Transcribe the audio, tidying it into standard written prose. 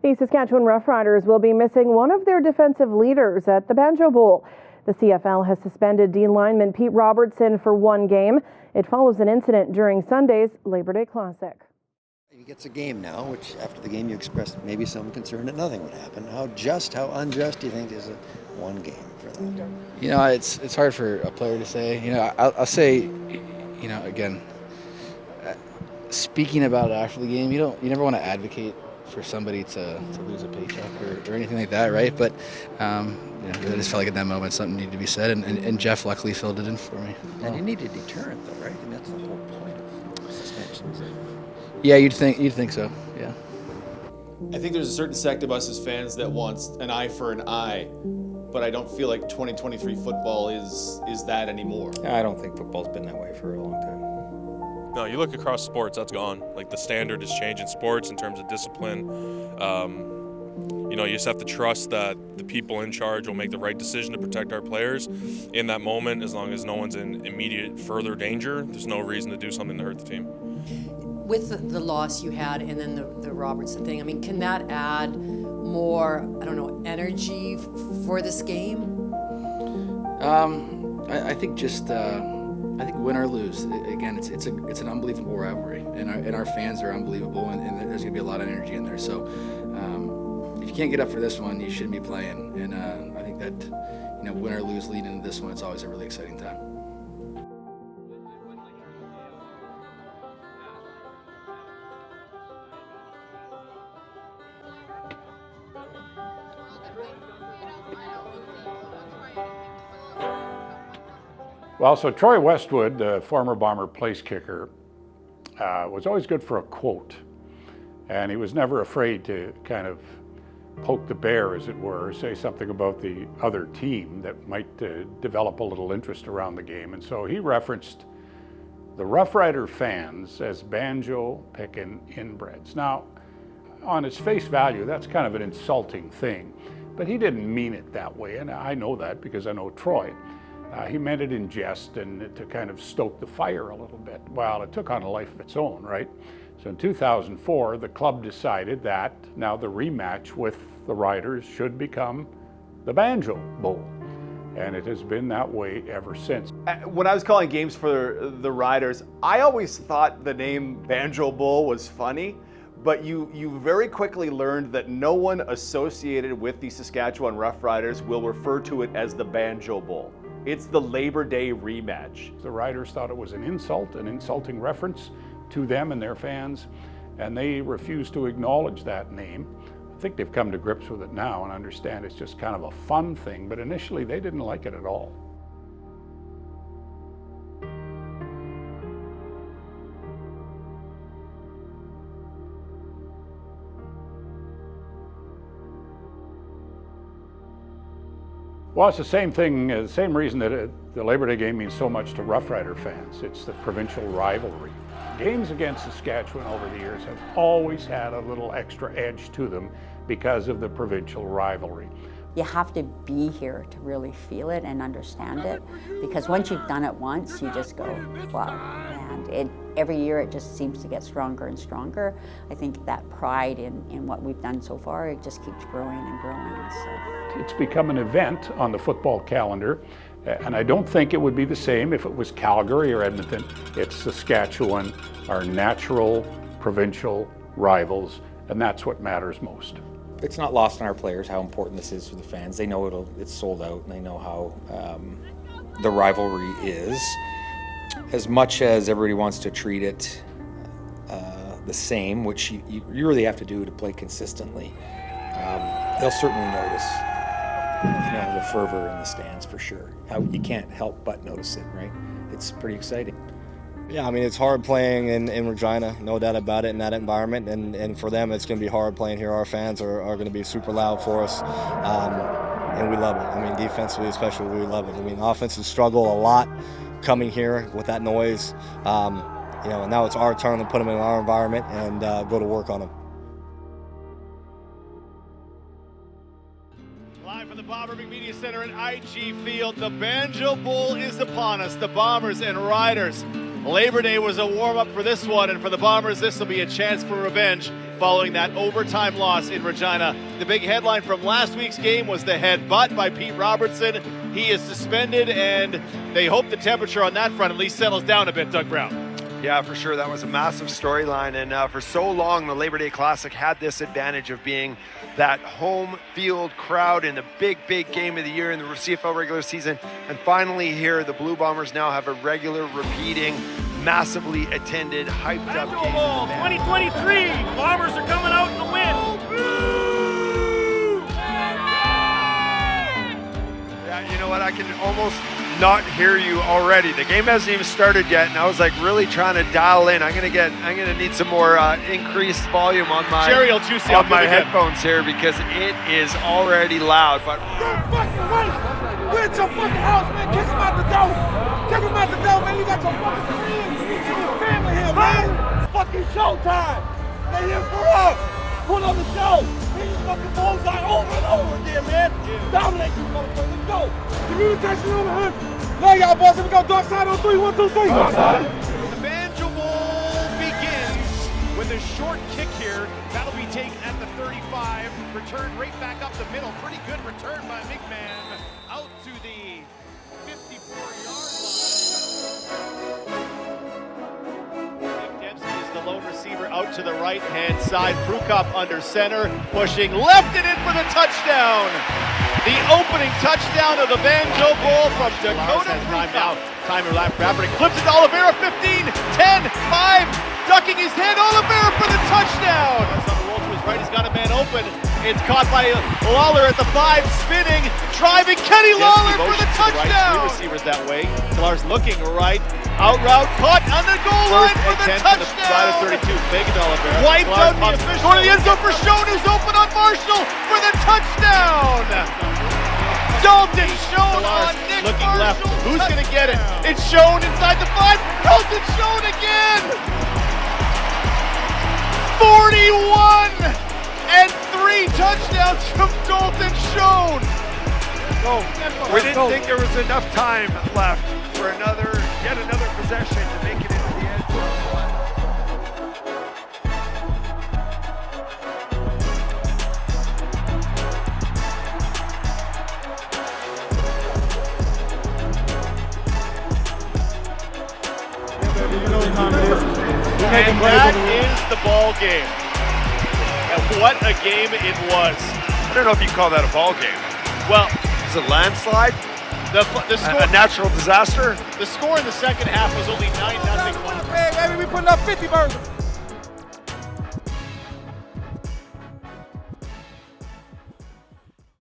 The Saskatchewan Roughriders will be missing one of their defensive leaders at the Banjo Bowl. The CFL has suspended D lineman Pete Robertson for one game. It follows an incident during Sunday's Labor Day Classic. He gets a game now, which after the game you expressed maybe some concern that nothing would happen. How just, how unjust do you think is one game for that? You know, it's hard for a player to say. You know, I'll say, you know, again, speaking about it after the game, you never want to advocate for somebody to lose a paycheck or anything like that, right? But you know, I just felt like at that moment something needed to be said, and Jeff luckily filled it in for me. And you need a deterrent, though, right? And that's the whole point of suspensions. Yeah, you'd think so. Yeah. I think there's a certain sect of us as fans that wants an eye for an eye, but I don't feel like 2023 football is that anymore. I don't think football's been that way for a long time. No, you look across sports, that's gone. Like the standard has changed in sports in terms of discipline. You know, you just have to trust that the people in charge will make the right decision to protect our players in that moment. As long as no one's in immediate further danger, there's no reason to do something to hurt the team. With the loss you had and then the Robertson thing, I mean, can that add more, I don't know, energy for this game? I think just I think win or lose, again, it's an unbelievable rivalry, and our fans are unbelievable, and there's gonna be a lot of energy in there. So if you can't get up for this one, you shouldn't be playing. And I think that, you know, win or lose leading into this one, it's always a really exciting time. Well, so Troy Westwood, the former Bomber place kicker, was always good for a quote. And he was never afraid to kind of poke the bear, as it were, say something about the other team that might develop a little interest around the game. And so he referenced the Rough Rider fans as banjo-picking inbreds. Now, on its face value, that's kind of an insulting thing, but he didn't mean it that way, and I know that because I know Troy. He meant it in jest and to kind of stoke the fire a little bit. Well, it took on a life of its own, right? So in 2004, the club decided that now the rematch with the Riders should become the Banjo Bowl. And it has been that way ever since. When I was calling games for the Riders, I always thought the name Banjo Bowl was funny, but you very quickly learned that no one associated with the Saskatchewan Roughriders will refer to it as the Banjo Bowl. It's the Labor Day rematch. The Riders thought it was an insult, an insulting reference to them and their fans, and they refused to acknowledge that name. I think they've come to grips with it now and understand it's just kind of a fun thing, but initially they didn't like it at all. Well, it's the same thing, the same reason that the Labor Day game means so much to Rough Rider fans. It's the provincial rivalry. Games against Saskatchewan over the years have always had a little extra edge to them because of the provincial rivalry. You have to be here to really feel it and understand it, because once you've done it once, you just go, wow. And every year it just seems to get stronger and stronger. I think that pride in what we've done so far, it just keeps growing and growing. So. It's become an event on the football calendar, and I don't think it would be the same if it was Calgary or Edmonton. It's Saskatchewan, our natural provincial rivals, and that's what matters most. It's not lost on our players how important this is for the fans. They know it's sold out, and they know how the rivalry is. As much as everybody wants to treat it the same, which you really have to do to play consistently, they'll certainly notice, you know, the fervor in the stands for sure. You can't help but notice it, right? It's pretty exciting. Yeah, I mean, it's hard playing in Regina, no doubt about it, in that environment, and for them it's going to be hard playing here. Our fans are going to be super loud for us, and we love it. I mean, defensively especially, we love it. I mean, offenses struggle a lot coming here with that noise, you know, and now it's our turn to put them in our environment and go to work on them. Live from the Bomber Media Center at IG Field, the Banjo Bowl is upon us. The Bombers and Riders. Labor Day was a warm-up for this one, and for the Bombers, this will be a chance for revenge following that overtime loss in Regina. The big headline from last week's game was the headbutt by Pete Robertson. He is suspended, and they hope the temperature on that front at least settles down a bit, Doug Brown. Yeah, for sure. That was a massive storyline. And for so long, the Labor Day Classic had this advantage of being that home field crowd in the big, big game of the year in the CFL regular season. And finally here, the Blue Bombers now have a regular, repeating, massively attended, hyped up Banjo game. Bowl 2023. Bombers are coming out in the win. Yeah, you know what? I can almost not hear you already. The game hasn't even started yet, and I was like really trying to dial in. I'm gonna need some more increased volume on my headphones here because it is already loud. But Don't fucking wait. We're at your fucking house, man. Kick him out the door. Kick him out the door, man. You got your fucking friends and your family here, man. It's fucking showtime. They here for us. Put on the show. Hit your fucking bullseye over and over again, man. Dominate you, motherfucker. Let's go. Communication over here. Now y'all boys, here we go. Dark side on 3, 1, 2, 3. Dark side. The Banjo Bowl begins with a short kick here. That'll be taken at the 35. Returned right back up the middle. Pretty good return by Big Man. Out to the 54-yard line. Dempsey is the lone receiver out to the right-hand side. Prukop under center, pushing left and in for the touchdown. The opening touchdown of the Banjo Bowl from Dakota Prukop. Timer lap, Rivalry clips it to Oliveira, 15, 10, 5, ducking his head, Oliveira for the touchdown. That's on the roll to his right, he's got a man open. It's caught by Lawler at the 5, spinning, driving, Kenny Lawler for the touchdown. Right, 3 receivers that way. Lawler's looking right, out route, caught on the goal line for the touchdown. Right at 32, fake it to Oliveira. Wiped out the official. Going to the end zone for Schoen, who's open on Marshall for the touchdown. Dalton Schoen on Nick looking Marshall. Left. Who's going to get it? It's Schoen inside the 5. Dalton Schoen again. 41 and 3 touchdowns from Dalton Schoen. We didn't think there was enough time left for yet another possession to make it into the end zone. And that is the ball game. And what a game it was. I don't know if you call that a ball game. Well, it's a landslide. The score, a natural disaster. The score in the second half was only 9-0. Baby, we putting up 50 burgers.